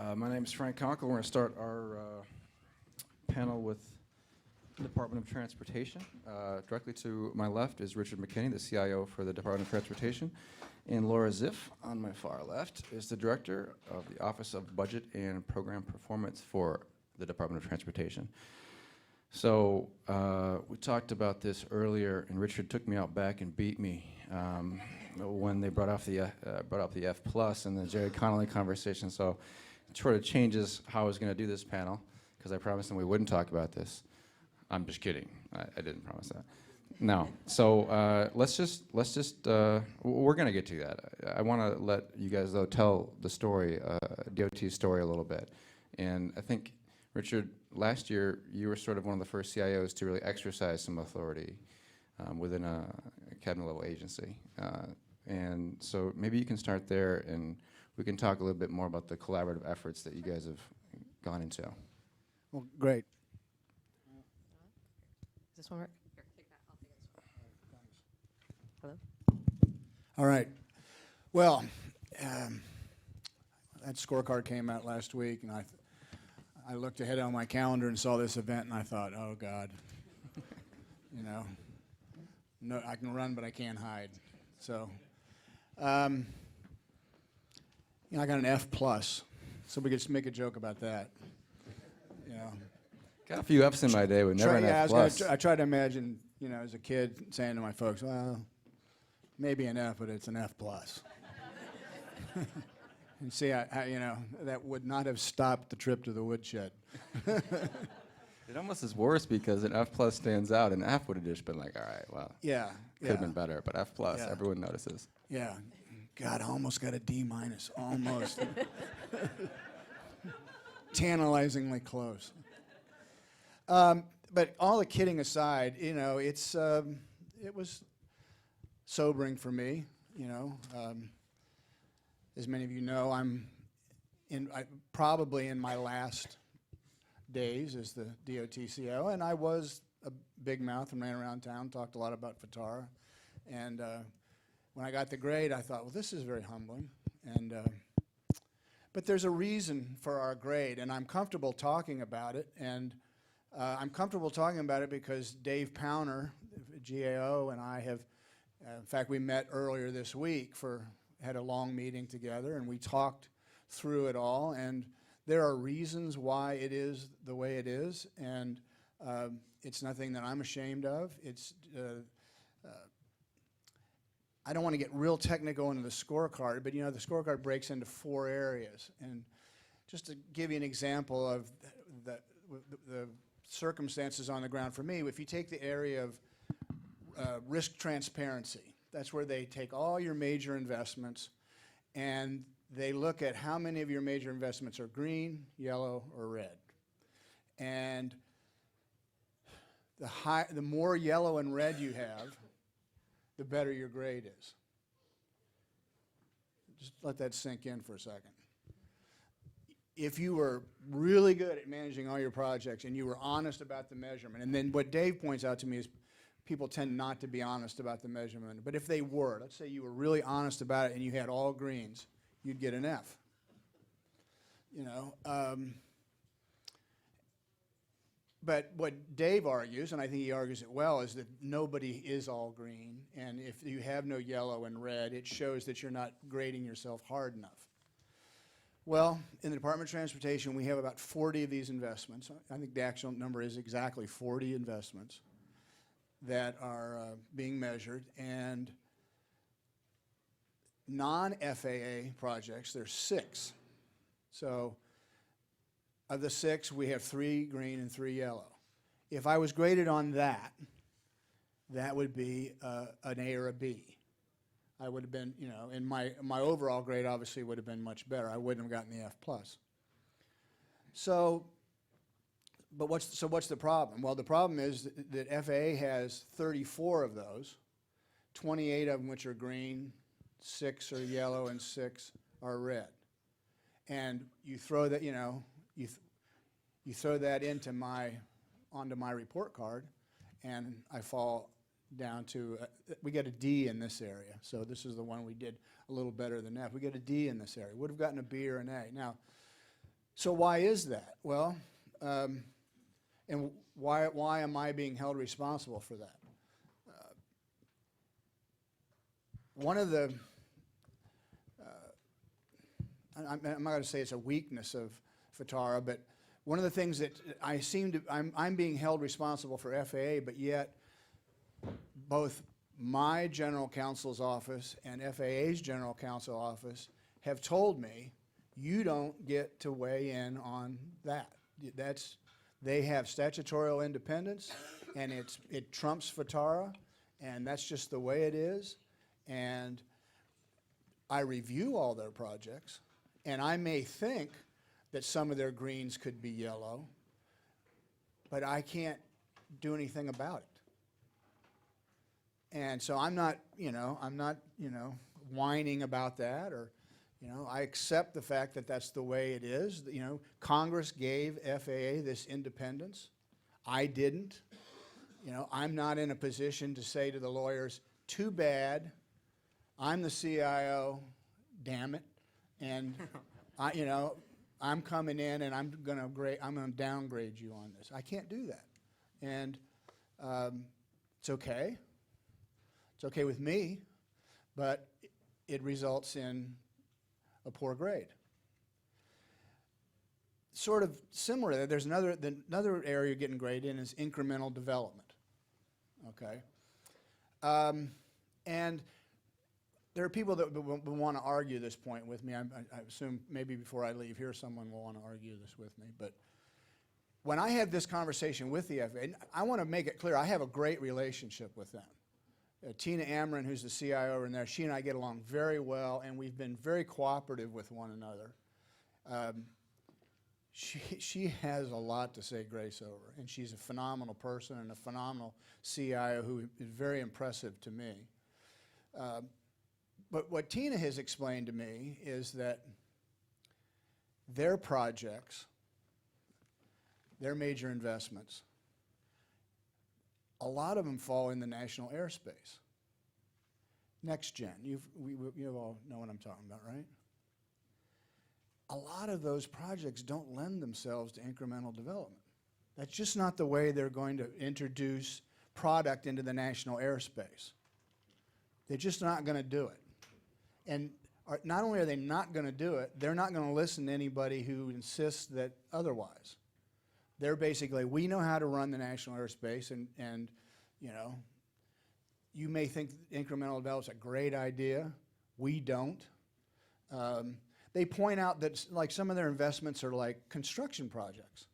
My name is Frank Conkle. We're going to start our panel with the Department of Transportation. Directly to my left is Richard McKinney, the CIO for the Department of Transportation. And Laura Ziff, on my far left, is the Director of the Office of Budget and Program Performance for the Department of Transportation. So we talked about this earlier, and Richard took me out back and beat me when they brought up the F+ in the Jerry Connolly conversation. So it sort of changes how I was going to do this panel, because I promised them we wouldn't talk about this. I'm just kidding. I didn't promise that. No. So let's just we're going to get to that. I want to let you guys, though, tell the story, DOT's story a little bit. And I think, Richard, last year you were sort of one of the first CIOs to really exercise some authority within a cabinet-level agency. And so maybe you can start there, and we can talk a little bit more about the collaborative efforts that you guys have gone into. Well, great. Does this one work? Here, take that. I'll take this one. Hello? All right. Well, that scorecard came out last week, and I looked ahead on my calendar and saw this event, and I thought, oh, God. You know, no, I can run, but I can't hide. So, you know, I got an F+, so we could just make a joke about that. You know. Got a few F's in my day, but never an F+. I tried to imagine, you know, as a kid saying to my folks, well, maybe an F, but it's an F+. And see, you know, that would not have stopped the trip to the woodshed. It almost is worse because an F+ stands out, and F would have just been like, all right, well, Yeah. could have been better, but F+, Yeah. everyone notices. Yeah. God, I almost got a D-, almost. Tantalizingly close. But all the kidding aside, you know, it was sobering for me, you know. As many of you know, I'm probably in my last days as the DOT CO, and I was a big mouth and ran around town, talked a lot about FITARA. And when I got the grade, I thought, well, this is very humbling. And but there's a reason for our grade, and I'm comfortable talking about it. And I'm comfortable talking about it because Dave Powner, GAO, and I have, in fact, we met earlier this week had a long meeting together, and we talked through it all. And there are reasons why it is the way it is, and it's nothing that I'm ashamed of. It's I don't want to get real technical into the scorecard, but you know the scorecard breaks into 4 areas. And just to give you an example of the circumstances on the ground for me, if you take the area of risk transparency, that's where they take all your major investments and they look at how many of your major investments are green, yellow, or red. And the more yellow and red you have, the better your grade is. Just let that sink in for a second. If you were really good at managing all your projects and you were honest about the measurement, and then what Dave points out to me is people tend not to be honest about the measurement, but if they were, let's say you were really honest about it and you had all greens, you'd get an F. You know, but what Dave argues, and I think he argues it well, is that nobody is all green, and if you have no yellow and red, it shows that you're not grading yourself hard enough. Well, in the Department of Transportation, we have about 40 of these investments. I think the actual number is exactly 40 investments that are being measured, and non-FAA projects, there's 6. So of the 6, we have 3 green and 3 yellow. If I was graded on that, that would be an A or a B. I would have been, you know, in my overall grade obviously would have been much better. I wouldn't have gotten the F+. So, but what's the problem? Well, the problem is that FAA has 34 of those, 28 of them which are green, 6 are yellow, and 6 are red. And you throw that, you know, you throw that onto my report card, and I fall down to, we get a D in this area. So this is the one we did a little better than F. We get a D in this area. Would have gotten a B or an A. Now, So why is that? Well, and why am I being held responsible for that? One of the, I'm not going to say it's a weakness of FITARA, but one of the things that I'm being held responsible for FAA, but yet both my general counsel's office and FAA's general counsel office have told me, you don't get to weigh in on that. They have statutorial independence, and it trumps FITARA, and that's just the way it is. And I review all their projects, and I may think that some of their greens could be yellow, but I can't do anything about it. And so I'm not whining about that, or, I accept the fact that that's the way it is. Congress gave FAA this independence. I didn't. I'm not in a position to say to the lawyers, too bad, I'm the CIO, damn it, and I'm coming in and I'm going to downgrade you on this. I can't do that, and it's okay. It's okay with me, but it results in a poor grade. Sort of similar, there's another area you're getting graded in is incremental development. Okay, and there are people that will want to argue this point with me. I assume maybe before I leave here, someone will want to argue this with me. But when I had this conversation with the FAA, I want to make it clear, I have a great relationship with them. Tina Amron, who's the CIO in there, she and I get along very well, and we've been very cooperative with one another. She has a lot to say grace over, and she's a phenomenal person and a phenomenal CIO who is very impressive to me. But what Tina has explained to me is that their projects, their major investments, a lot of them fall in the national airspace. Next gen, you all know what I'm talking about, right? A lot of those projects don't lend themselves to incremental development. That's just not the way they're going to introduce product into the national airspace. They're just not going to do it. And not only are they not going to do it, they're not going to listen to anybody who insists that otherwise. They're basically, we know how to run the national airspace, and you may think incremental development's a great idea. We don't. They point out that like some of their investments are like construction projects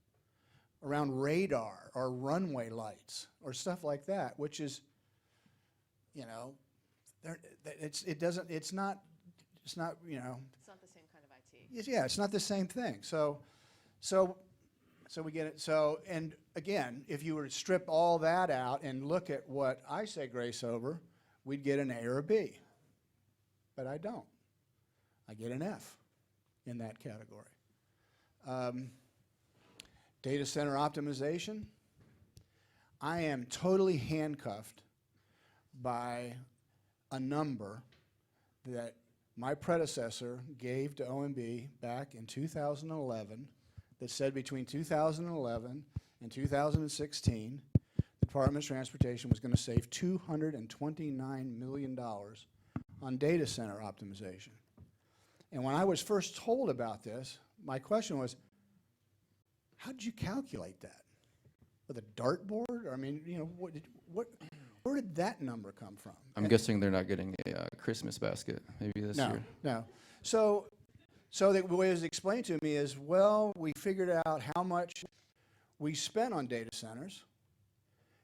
around radar or runway lights or stuff like that, which is, it's not It's not the same kind of IT. Yeah, it's not the same thing. So we get it. So, and again, if you were to strip all that out and look at what I say grace over, we'd get an A or a B. But I don't. I get an F in that category. Data center optimization. I am totally handcuffed by a number that my predecessor gave to OMB back in 2011 that said between 2011 and 2016, the Department of Transportation was going to save $229 million on data center optimization. And when I was first told about this, my question was, how did you calculate that? With a dartboard? I mean, where did that number come from? I'm guessing they're not getting a Christmas basket maybe this year. No. So the way it was explained to me is, well, we figured out how much we spent on data centers,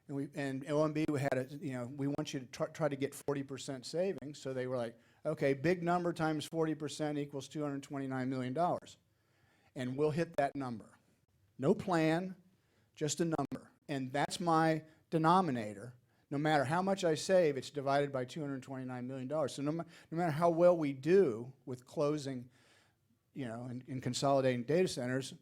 and OMB had we want you to try to get 40% savings. So they were like, okay, big number times 40% equals $229 million, and we'll hit that number. No plan, just a number, and that's my denominator. No matter how much I save, it's divided by $229 million. So no matter how well we do with closing, and consolidating data centers,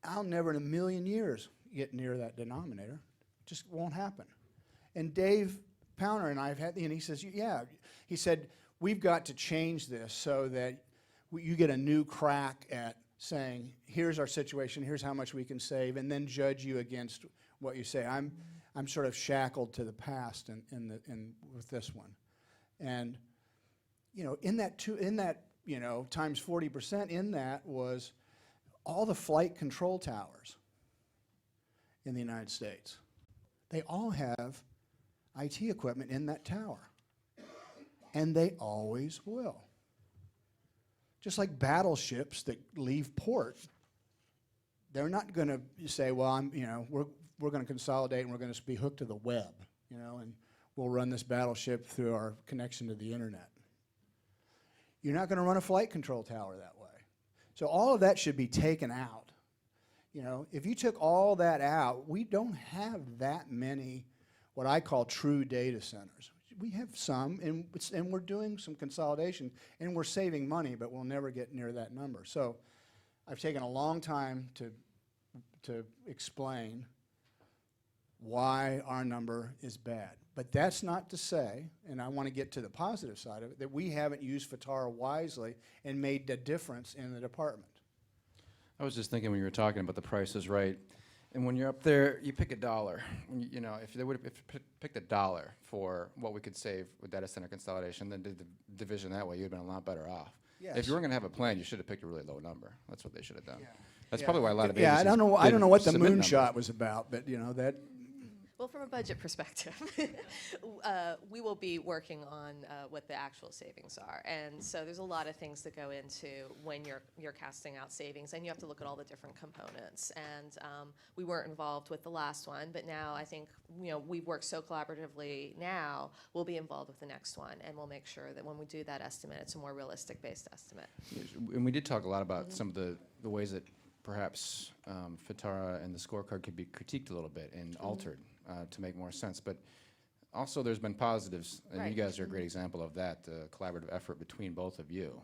I'll never in a million years get near that denominator. It just won't happen. And Dave Powner and I have had, and he says, yeah, he said, we've got to change this so that you get a new crack at saying, here's our situation, here's how much we can save, and then judge you against what you say. I'm sort of shackled to the past with this one. And, you know, in that, you know, times 40%, in that was all the flight control towers in the United States. They all have IT equipment in that tower. And they always will. Just like battleships that leave port, they're not going to say, well, we're going to consolidate and we're going to be hooked to the web, you know, and we'll run this battleship through our connection to the internet. You're not going to run a flight control tower that way. So all of that should be taken out. You know, if you took all that out, we don't have that many what I call true data centers. We have some, and we're doing some consolidation, and we're saving money, but we'll never get near that number. So I've taken a long time to explain why our number is bad. But that's not to say, and I want to get to the positive side of it, that we haven't used FITARA wisely and made a difference in the department. I was just thinking when you were talking about the Price is Right, and when you're up there, you pick a dollar. You know, if they would have picked a dollar for what we could save with data center consolidation, then did the division that way, you'd have been a lot better off. Yes. If you weren't going to have a plan, you should have picked a really low number. That's what they should have done. Yeah. That's Yeah. probably why a lot of Yeah, agencies I don't know didn't what the submit numbers. moonshot was about, but you know that. Well, from a budget perspective, we will be working on what the actual savings are, and so there's a lot of things that go into when you're casting out savings, and you have to look at all the different components. And we weren't involved with the last one, but now I think we work so collaboratively. Now we'll be involved with the next one, and we'll make sure that when we do that estimate, it's a more realistic based estimate. And we did talk a lot about some of the ways that perhaps FITARA and the scorecard could be critiqued a little bit and altered to make more sense. But also there's been positives, and Right. you guys are a great example of that, the collaborative effort between both of you.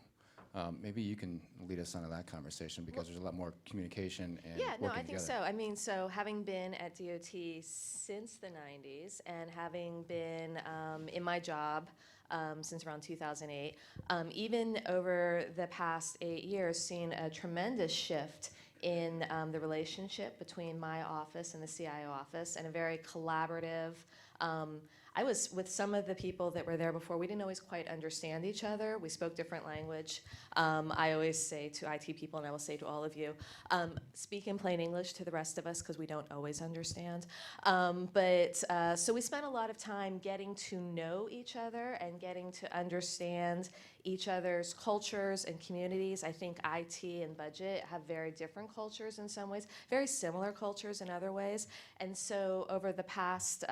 Maybe you can lead us onto that conversation because there's a lot more communication and Yeah, no, working I think together. so. I mean, so having been at DOT since the 90s and having been in my job since around 2008, even over the past 8 years, seen a tremendous shift in the relationship between my office and the CIO office, and a very collaborative. I was with some of the people that were there before. We didn't always quite understand each other. We spoke different language. I always say to IT people, and I will say to all of you, speak in plain English to the rest of us because we don't always understand. So we spent a lot of time getting to know each other and getting to understand each other's cultures and communities. I think IT and budget have very different cultures in some ways, very similar cultures in other ways. And so over the past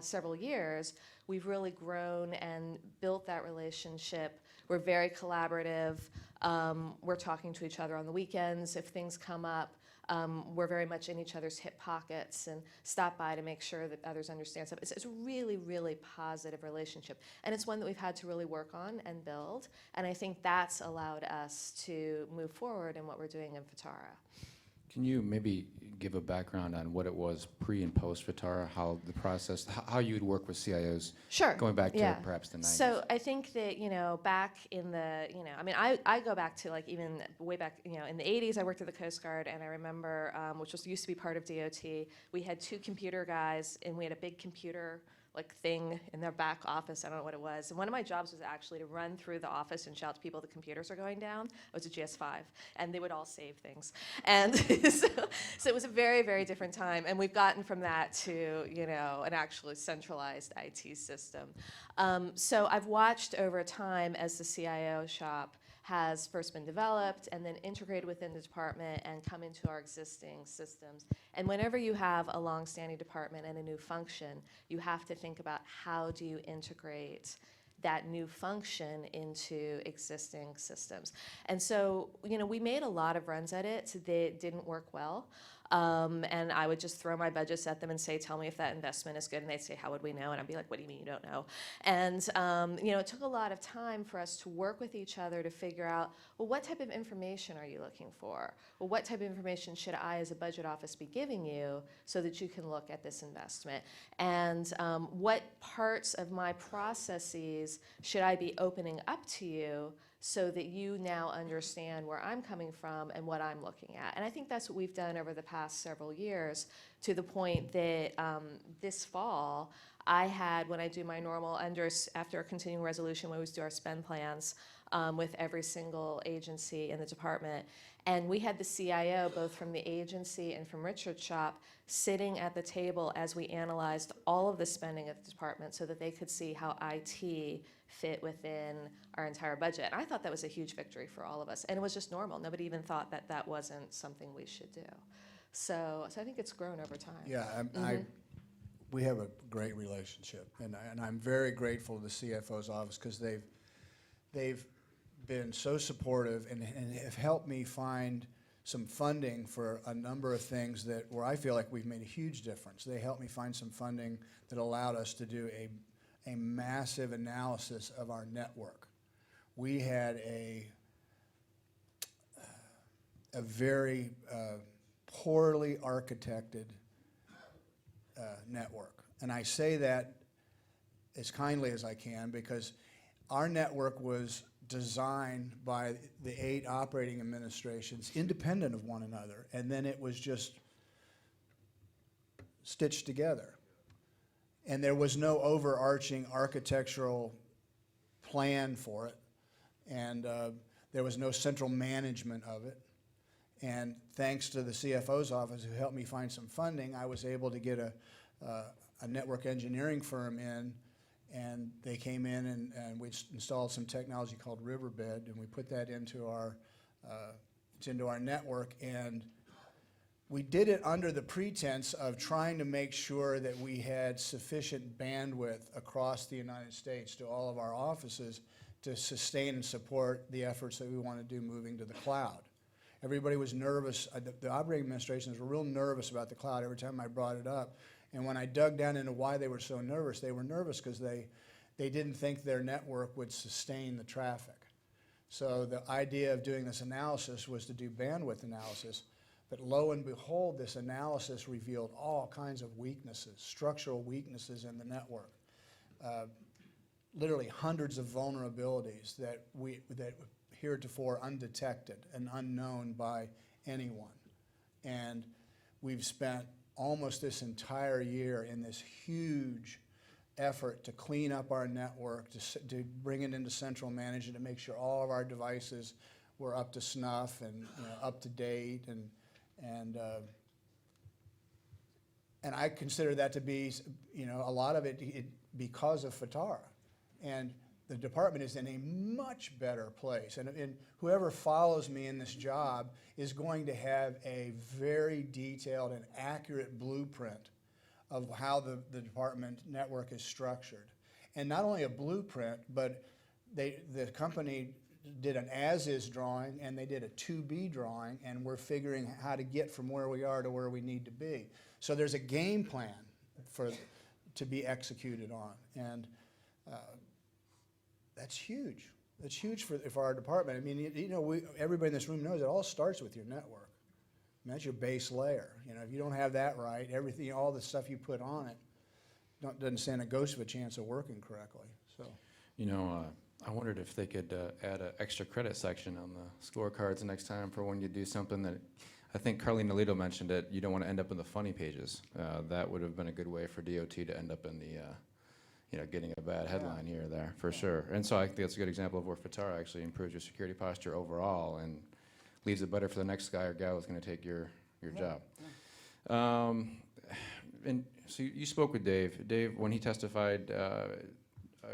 several years, we've really grown and built that relationship. We're very collaborative. We're talking to each other on the weekends if things come up. We're very much in each other's hip pockets and stop by to make sure that others understand stuff. It's a really, really positive relationship. And it's one that we've had to really work on and build. And I think that's allowed us to move forward in what we're doing in FITARA. Can you maybe give a background on what it was pre and post FITARA, how the process, how you'd work with CIOs Sure. going back yeah. to perhaps the 90s? So I think that, back in the, I mean, I go back to like even way back, in the 80s, I worked at the Coast Guard, and I remember, which used to be part of DOT, we had 2 computer guys, and we had a big computer thing in their back office. I don't know what it was. And one of my jobs was actually to run through the office and shout to people the computers are going down. It was a GS5, and they would all save things. And so it was a very, very different time. And we've gotten from that to, an actually centralized IT system. So I've watched over time as the CIO shop has first been developed and then integrated within the department and come into our existing systems. And whenever you have a long-standing department and a new function, you have to think about how do you integrate that new function into existing systems. And so, we made a lot of runs at it that didn't work well. And I would just throw my budgets at them and say, tell me if that investment is good. And they'd say, how would we know? And I'd be like, what do you mean you don't know? And, it took a lot of time for us to work with each other to figure out, well, what type of information are you looking for? Well, what type of information should I as a budget office be giving you so that you can look at this investment? And what parts of my processes should I be opening up to you so that you now understand where I'm coming from and what I'm looking at. And I think that's what we've done over the past several years, to the point that this fall, I had, when I do my normal after a continuing resolution, we always do our spend plans with every single agency in the department. And we had the CIO, both from the agency and from Richard's shop, sitting at the table as we analyzed all of the spending of the department so that they could see how IT fit within our entire budget. And I thought that was a huge victory for all of us. And it was just normal. Nobody even thought that that wasn't something we should do. So I think it's grown over time. Yeah, we have a great relationship, and I'm very grateful to the CFO's office, because they've been so supportive and have helped me find some funding for a number of things where I feel like we've made a huge difference. They helped me find some funding that allowed us to do a massive analysis of our network. We had a very poorly architected network. And I say that as kindly as I can, because our network was designed by the 8 operating administrations independent of one another, and then it was just stitched together. And there was no overarching architectural plan for it, and there was no central management of it. And thanks to the CFO's office, who helped me find some funding, I was able to get a network engineering firm in, and they came in and we installed some technology called Riverbed, and we put that into our network. And we did it under the pretense of trying to make sure that we had sufficient bandwidth across the United States to all of our offices to sustain and support the efforts that we want to do moving to the cloud. Everybody was nervous. The operating administrations were real nervous about the cloud every time I brought it up. And when I dug down into why they were so nervous, they were nervous because they didn't think their network would sustain the traffic. So the idea of doing this analysis was to do bandwidth analysis. But lo and behold, this analysis revealed all kinds of weaknesses, structural weaknesses in the network. Literally hundreds of vulnerabilities that heretofore undetected and unknown by anyone. And we've spent almost this entire year in this huge effort to clean up our network, to bring it into central management, to make sure all of our devices were up to snuff and up to date, and I consider that to be a lot of it because of FITARA. And the department is in a much better place. And whoever follows me in this job is going to have a very detailed and accurate blueprint of how the department network is structured. And not only a blueprint, but the company did an as-is drawing and they did a to-be drawing, and we're figuring how to get from where we are to where we need to be. So there's a game plan to be executed on. And that's huge. That's huge for our department. I mean, everybody in this room knows it all starts with your network. And that's your base layer. If you don't have that right, everything, all the stuff you put on it, doesn't stand a ghost of a chance of working correctly. So, I wondered if they could add an extra credit section on the scorecards next time for when you do something that, I think Carlene Alito mentioned it, you don't want to end up in the funny pages. That would have been a good way for DOT to end up in the getting a bad headline here or there, for sure. And so I think that's a good example of where FITARA actually improves your security posture overall and leaves it better for the next guy or gal who's going to take your job. Yeah. And so you spoke with Dave. Dave, when he testified a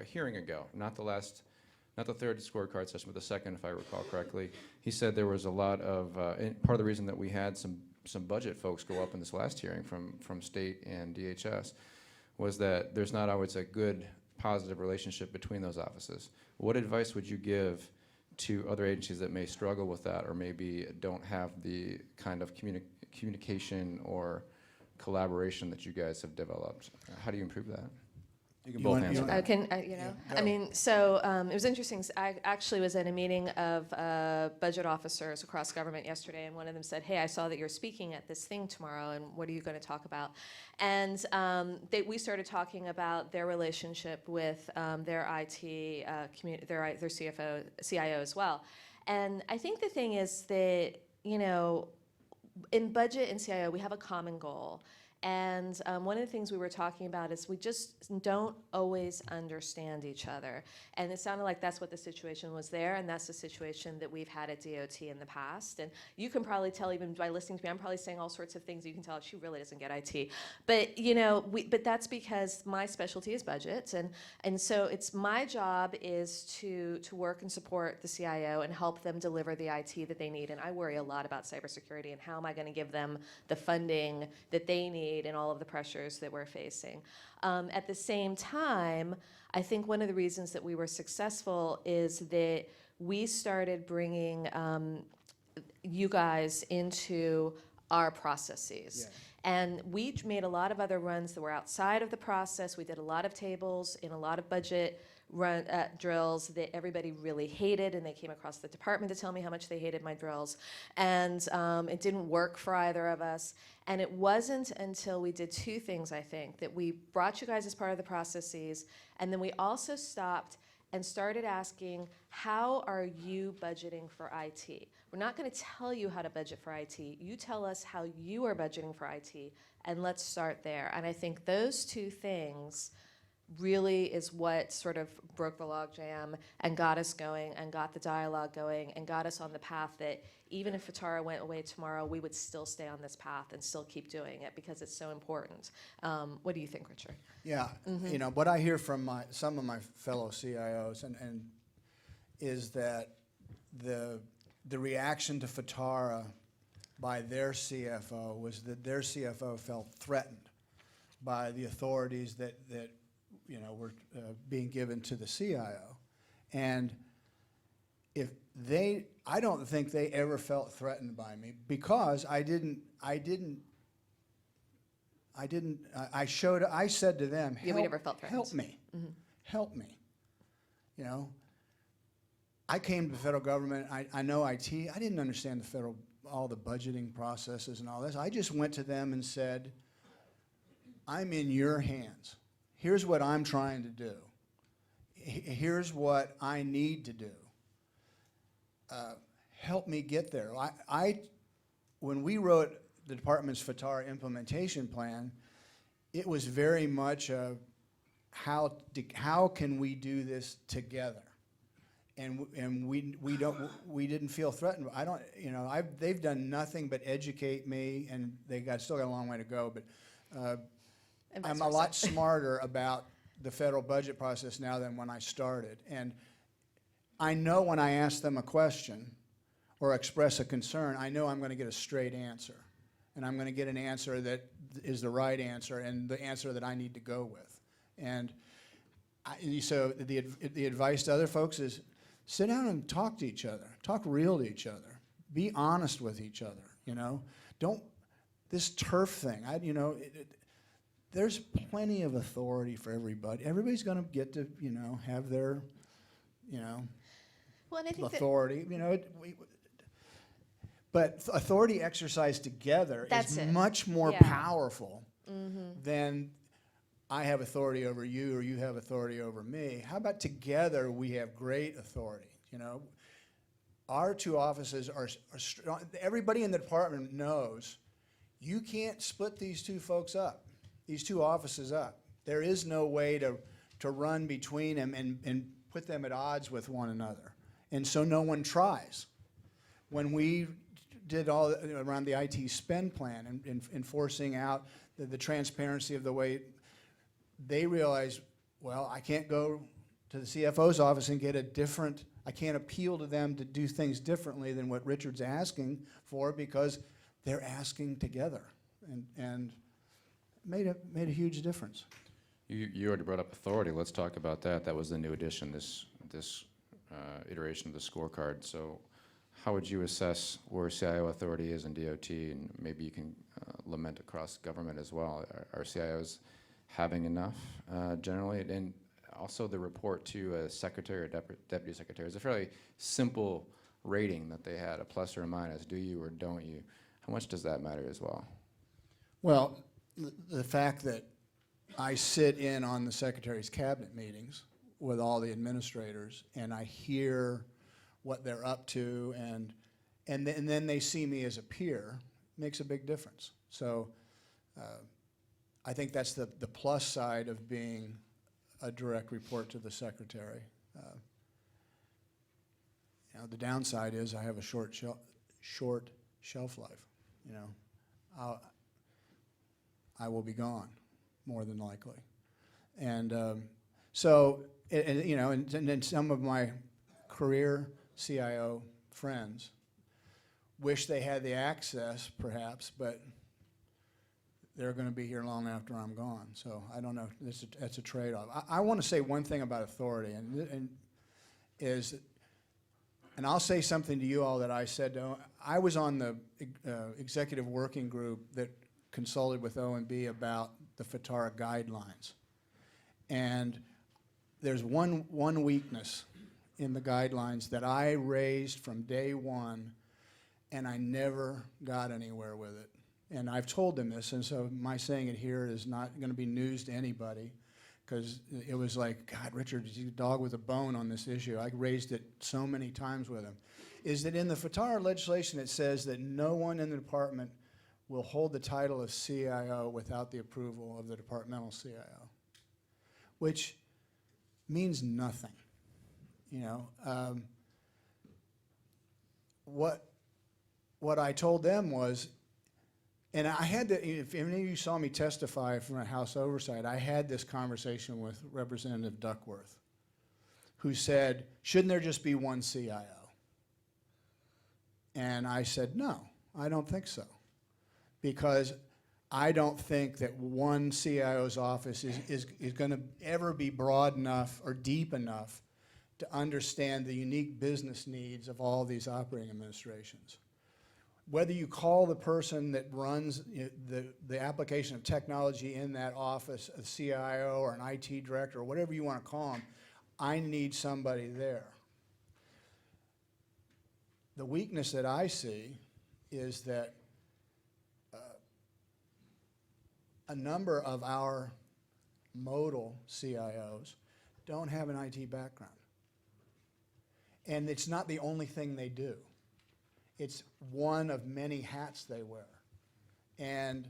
hearing ago, not the third scorecard session, but the second, if I recall correctly, he said there was a lot of, and part of the reason that we had some budget folks go up in this last hearing from state and DHS was that there's not always a good, positive relationship between those offices. What advice would you give to other agencies that may struggle with that or maybe don't have the kind of communication or collaboration that you guys have developed? How do you improve that? You can You both want- answer you that. Yeah, I go. mean, so it was interesting. I actually was at a meeting of budget officers across government yesterday, and one of them said, "Hey, I saw that you're speaking at this thing tomorrow, and what are you going to talk about?" And we started talking about their relationship with their IT their CFO, CIO as well. And I think the thing is that, you know, in budget and CIO, we have a common goal. And one of the things we were talking about is we just don't always understand each other. And it sounded like that's what the situation was there, and that's the situation that we've had at DOT in the past. And you can probably tell, even by listening to me, I'm probably saying all sorts of things. You can tell she really doesn't get IT. But, you know, but that's because my specialty is budgets. And so it's my job is to work and support the CIO and help them deliver the IT that they need. And I worry a lot about cybersecurity and how am I going to give them the funding that they need and all of the pressures that we're facing. At the same time, I think one of the reasons that we were successful is that we started bringing you guys into our processes. Yeah. And we made a lot of other runs that were outside of the process. We did a lot of tables in a lot of budget drills that everybody really hated, and they came across the department to tell me how much they hated my drills. And it didn't work for either of us. And it wasn't until we did two things, I think, that we brought you guys as part of the processes, and then we also stopped and started asking, how are you budgeting for IT? We're not going to tell you how to budget for IT. You tell us how you are budgeting for IT, and let's start there. And I think those two things really is what sort of broke the logjam and got us going and got the dialogue going and got us on the path that even if FITARA went away tomorrow, we would still stay on this path and still keep doing it because it's so important. What do you think, Richard? Yeah, you know, what I hear from some of my fellow CIOs and is that the reaction to FITARA by their CFO was that their CFO felt threatened by the authorities that you know were being given to the CIO, and I don't think they ever felt threatened by me because I said to them, Yeah, we never felt threatened. help me, help me. You know, I came to the federal government, I know IT, I didn't understand all the budgeting processes and all this. I just went to them and said, I'm in your hands. Here's what I'm trying to do. Here's what I need to do. Help me get there. When we wrote the department's FITARA implementation plan, it was very much a how can we do this together? And we didn't feel threatened. They've done nothing but educate me, and still got a long way to go. But I'm a lot smarter about the federal budget process now than when I started. And I know when I ask them a question or express a concern, I know I'm going to get a straight answer. And I'm going to get an answer that is the right answer and the answer that I need to go with. And so the advice to other folks is sit down and talk to each other. Talk real to each other. Be honest with each other, you know. This turf thing, there's plenty of authority for everybody. Everybody's going to get to, have their, Well, and I think authority. But authority exercised together is much more powerful than I have authority over you or you have authority over me. How about together we have great authority? Our two offices are strong. Everybody in the department knows you can't split these two folks up. These two offices up. There is no way to run between them and put them at odds with one another. And so no one tries. When we did all around the IT spend plan and enforcing out the transparency of the way they realized, well, I can't go to the CFO's office and get I can't appeal to them to do things differently than what Richard's asking for because they're asking together. And made a huge difference. You already brought up authority. Let's talk about that. That was the new addition, this iteration of the scorecard. So how would you assess where CIO authority is in DOT? And maybe you can lament across government as well. Are CIOs having enough generally, and also the report to a secretary or deputy secretary is a fairly simple rating that they had, a plus or a minus, do you or don't you? How much does that matter as well? Well, the fact that I sit in on the secretary's cabinet meetings with all the administrators, and I hear what they're up to, and then they see me as a peer, makes a big difference. So I think that's the plus side of being a direct report to the secretary. You know, the downside is I have a short shelf life. You know, I will be gone, more than likely, and so you know, and then some of my career CIO friends wish they had the access, perhaps, but they're going to be here long after I'm gone. So I don't know. That's a trade-off. I want to say one thing about authority, and I'll say something to you all that I said. I was on the executive working group that consulted with OMB about the FITARA guidelines, and there's one weakness in the guidelines that I raised from day one, and I never got anywhere with it. And I've told them this, and so my saying it here is not going to be news to anybody, because it was like, God, Richard, you dog with a bone on this issue. I raised it so many times with him. Is that in the FITARA legislation it says that no one in the department will hold the title of CIO without the approval of the departmental CIO, which means nothing. You know, what I told them was, and I had to, if any of you saw me testify from a House Oversight, I had this conversation with Representative Duckworth, who said, shouldn't there just be one CIO? And I said, no, I don't think so. Because I don't think that one CIO's office is going to ever be broad enough or deep enough to understand the unique business needs of all these operating administrations. Whether you call the person that runs the application of technology in that office a CIO or an IT director or whatever you want to call them, I need somebody there. The weakness that I see is that a number of our modal CIOs don't have an IT background. And it's not the only thing they do. It's one of many hats they wear. And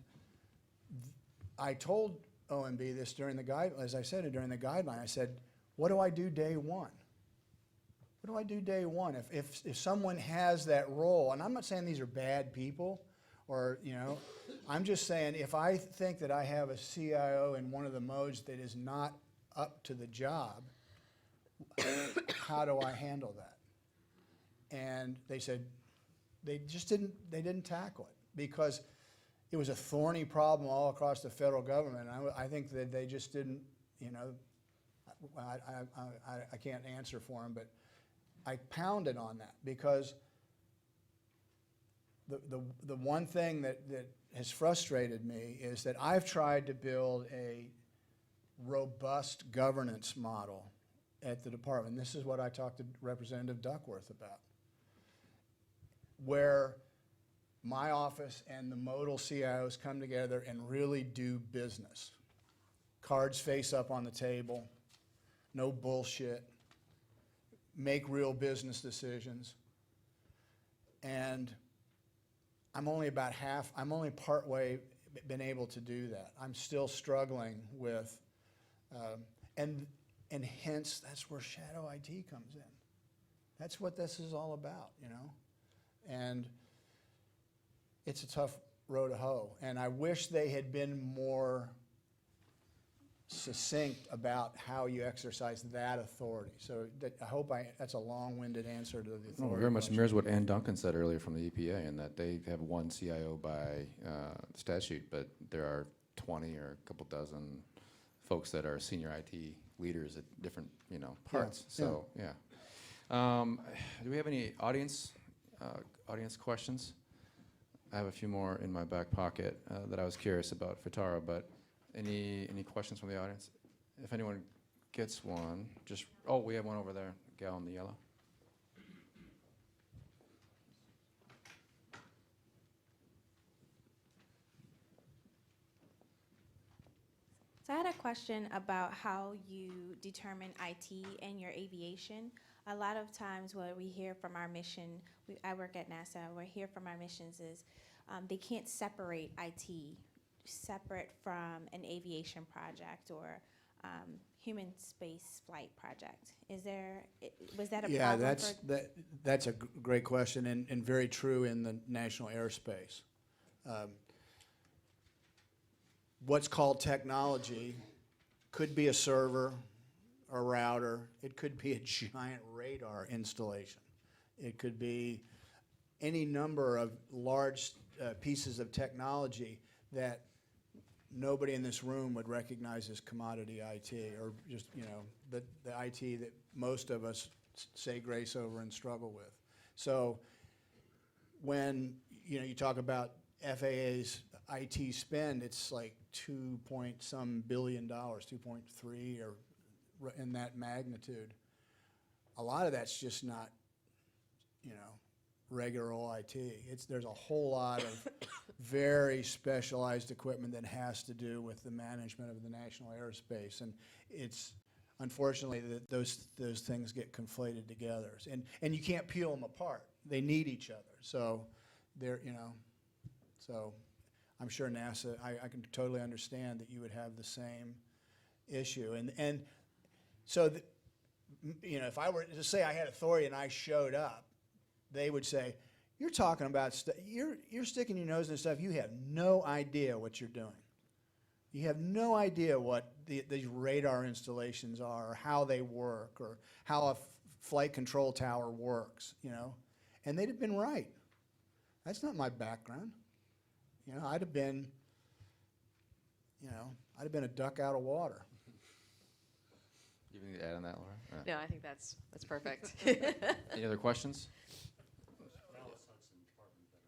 I told OMB this during the guide, as I said it during the guideline, I said, what do I do day one? What do I do day one? If someone has that role, and I'm not saying these are bad people, or, you know, I'm just saying if I think that I have a CIO in one of the modes that is not up to the job, how do I handle that? And they said they didn't tackle it because it was a thorny problem all across the federal government. I think that they just didn't, you know, I can't answer for them, but I pounded on that because the one thing that has frustrated me is that I've tried to build a robust governance model at the department. This is what I talked to Representative Duckworth about, where my office and the modal CIOs come together and really do business. Cards face up on the table, no bullshit, make real business decisions. And I'm only part way been able to do that. I'm still struggling with, and hence that's where shadow IT comes in. That's what this is all about, you know? And it's a tough row to hoe. And I wish they had been more succinct about how you exercise that authority. So I hope that's a long-winded answer to the authority. No, very much question. mirrors what Ann Duncan said earlier from the EPA, in that they have one CIO by statute, but there are 20 or a couple dozen folks that are senior IT leaders at different, you know, parts. Yeah, So yeah. Do we have any audience questions? I have a few more in my back pocket that I was curious about FITARA, but Any questions from the audience? If anyone gets one, just, oh, we have one over there, gal in the yellow. So I had a question about how you determine IT in your aviation. A lot of times what we hear from our mission, I work at NASA, what we hear from our missions is they can't separate IT separate from an aviation project or human space flight project. Was that a Yeah, problem? that's a great question and very true in the national airspace. What's called technology could be a server, a router, it could be a giant radar installation. It could be any number of large pieces of technology that nobody in this room would recognize as commodity IT, or just, the IT that most of us say grace over and struggle with. So when, you talk about FAA's IT spend, it's like 2-point-some billion dollars, 2.3 or in that magnitude. A lot of that's just not, regular old IT. There's a whole lot of very specialized equipment that has to do with the management of the national airspace, and it's unfortunately that those things get conflated together, and you can't peel them apart. They need each other. So they're, so I'm sure NASA, I can totally understand that you would have the same issue. And so, if I were to say I had authority and I showed up, they would say, you're talking about you're sticking your nose in stuff you have no idea what you're doing. You have no idea what these radar installations are, or how they work, or how a flight control tower works, And they'd have been right. That's not my background. I'd have been a duck out of water. You have anything to add on that, Laura? No, I think that's perfect. Any other questions?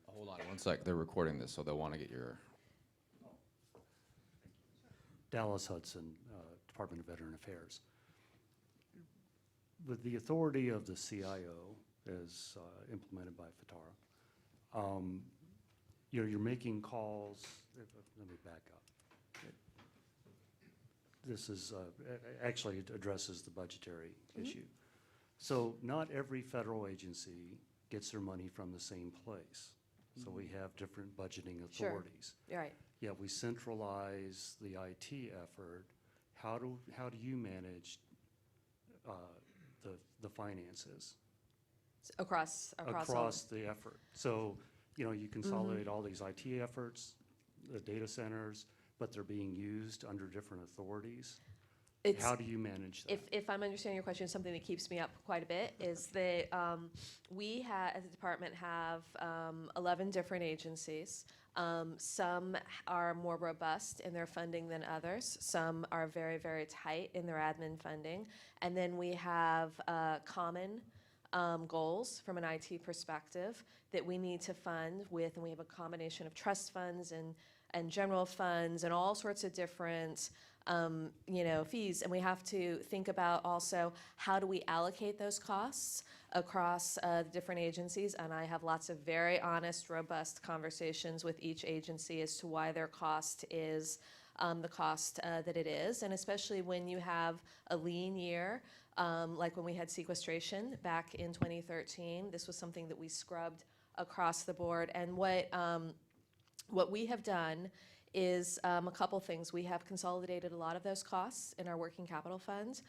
Hold on one sec. They're recording this, so they'll want to get your. Dallas Hudson, Department of Veteran Affairs. With the authority of the CIO as implemented by FITARA, you're making calls. Let me back up. This is actually it addresses the budgetary issue. So not every federal agency gets their money from the same place. So we have different budgeting authorities. Sure. Right. Yeah, we centralize the IT effort. How do you manage the finances Across the effort? So you consolidate all these IT efforts, the data centers, but they're being used under different authorities. How do you manage that? If I'm understanding your question, something that keeps me up quite a bit is that we as a department have 11 different agencies. Some are more robust in their funding than others. Some are very, very tight in their admin funding. And then we have common goals from an IT perspective that we need to fund with, and we have a combination of trust funds and general funds and all sorts of different fees, and we have to think about also how do we allocate those costs across the different agencies, and I have lots of very honest, robust conversations with each agency as to why their cost is the cost that it is, and especially when you have a lean year, like when we had sequestration back in 2013, this was something that we scrubbed across the board, and what we have done is a couple things. We have consolidated a lot of those costs in our working capital fund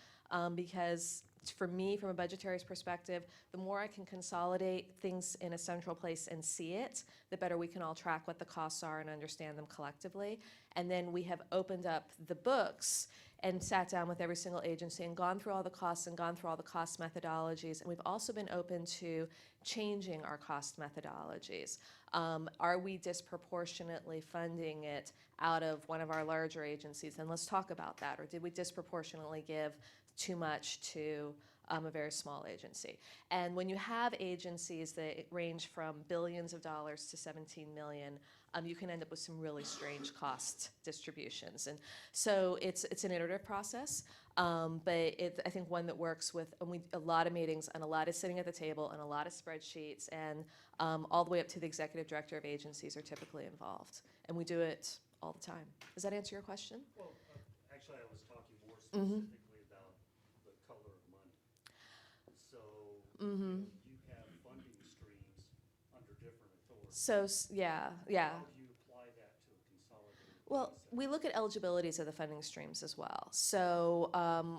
because for me, from a budgetary perspective, the more I can consolidate things in a central place and see it, the better we can all track what the costs are and understand them collectively. And then we have opened up the books and sat down with every single agency and gone through all the costs and gone through all the cost methodologies. And we've also been open to changing our cost methodologies. Are we disproportionately funding it out of one of our larger agencies? And let's talk about that. Or did we disproportionately give too much to a very small agency? And when you have agencies that range from billions of dollars to 17 million, you can end up with some really strange cost distributions. And so it's an iterative process, but I think one that works with a lot of meetings and a lot of sitting at the table and a lot of spreadsheets, and all the way up to the executive director of agencies are typically involved. And we do it all the time. Does that answer your question? Well, actually, I was talking more specifically about the color of money. So, you know, you have funding streams under different authorities. So, yeah. How do you apply that to a consolidated Well, basis? we look at eligibilities of the funding streams as well. So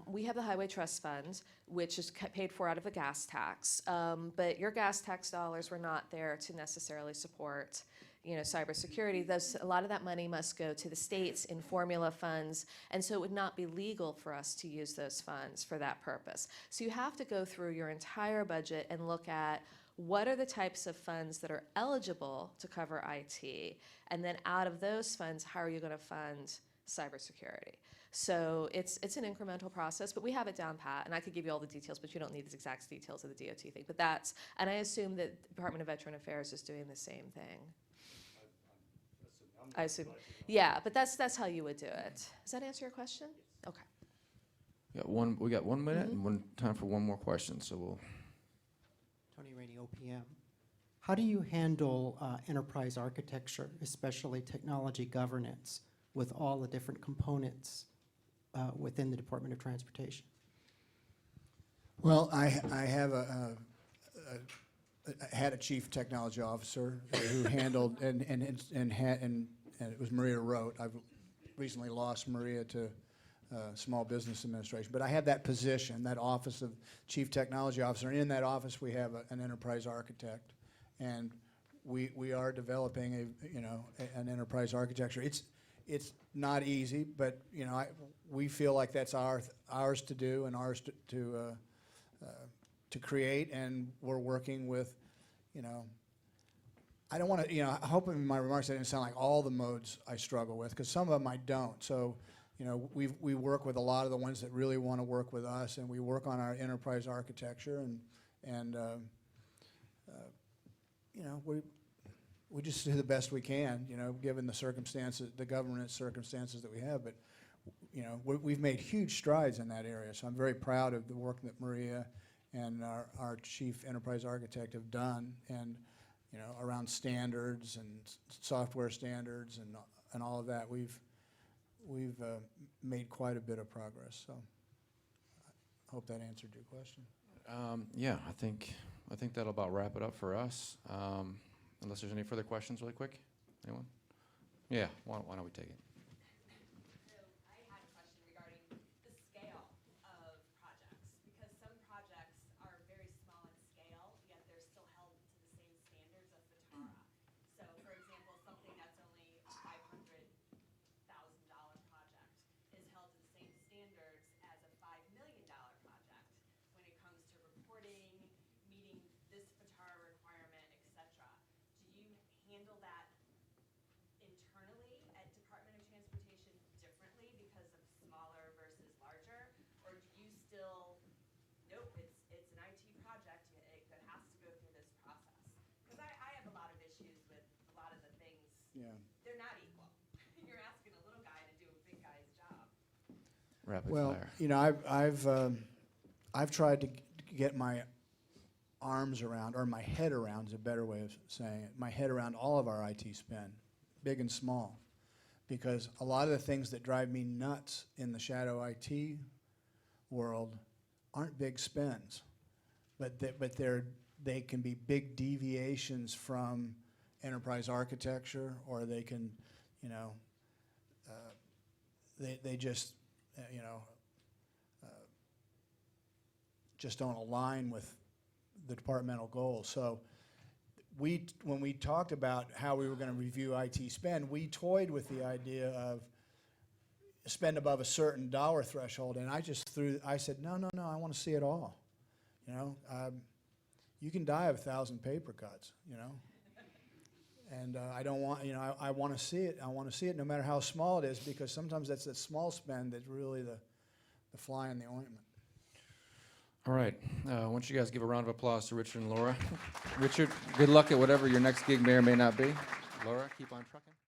we have the Highway Trust Fund, which is paid for out of the gas tax. But your gas tax dollars were not there to necessarily support, cybersecurity. A lot of that money must go to the states in formula funds, and so it would not be legal for us to use those funds for that purpose. So you have to go through your entire budget and look at what are the types of funds that are eligible to cover IT, and then out of those funds, how are you going to fund cybersecurity? So it's an incremental process, but we have it down pat, and I could give you all the details, but you don't need the exact details of the DOT thing. But and I assume that the Department of Veteran Affairs is doing the same thing. I assume, yeah, but that's how you would do it. Does that answer your question? Okay. We got 1 minute and time for one more question, so we'll. Tony Rainey, OPM. How do you handle enterprise architecture, especially technology governance, with all the different components within the Department of Transportation? Well, I have had a chief technology officer who handled and it was Maria Rote. I've recently lost Maria to Small Business Administration, but I had that position, that office of chief technology officer. And in that office, we have an enterprise architect, and we are developing an enterprise architecture. It's not easy, but we feel like that's ours to do and ours to create, and we're working with, I don't want to, I hope in my remarks I didn't sound like all the modes I struggle with, because some of them I don't. So, we work with a lot of the ones that really want to work with us, and we work on our enterprise architecture, and we just do the best we can, given the circumstances, the governance circumstances that we have. But, we've made huge strides in that area. So I'm very proud of the work that Maria and our chief enterprise architect have done, and around standards and software standards and all of that. We've made quite a bit of progress. So I hope that answered your question. Yeah, I think that'll about wrap it up for us. Unless there's any further questions, really quick. Anyone? Yeah. Why don't we take it? So I had a question regarding the scale of projects, because some projects are very small in scale, yet they're still held to the same standards of FITARA. So, for example, something that's only a $500,000 project is held to the same standards as a $5 million project when it comes to reporting, meeting this FITARA requirement, etc. Do you handle that internally at Department of Transportation differently because of smaller versus larger? Or do you still, nope, it's an IT project, it has to go through this process? Because I have a lot of issues with a lot of the things. Yeah. They're not equal. You're asking a little guy to do a big guy's job. Rapid Well, fire. I've tried to get my arms around, or my head around is a better way of saying it, my head around all of our IT spend, big and small. Because a lot of the things that drive me nuts in the shadow IT world aren't big spends, but they can be big deviations from enterprise architecture, or they can, they just, just don't align with the departmental goals. So when we talked about how we were going to review IT spend, we toyed with the idea of spend above a certain dollar threshold, and I said, no, I want to see it all. You can die of 1,000 paper cuts, and I don't want, I want to see it. I want to see it no matter how small it is, because sometimes that's that small spend that's really the fly in the ointment. All right. Why don't you guys give a round of applause to Richard and Laura? Richard, good luck at whatever your next gig may or may not be. Laura, keep on trucking.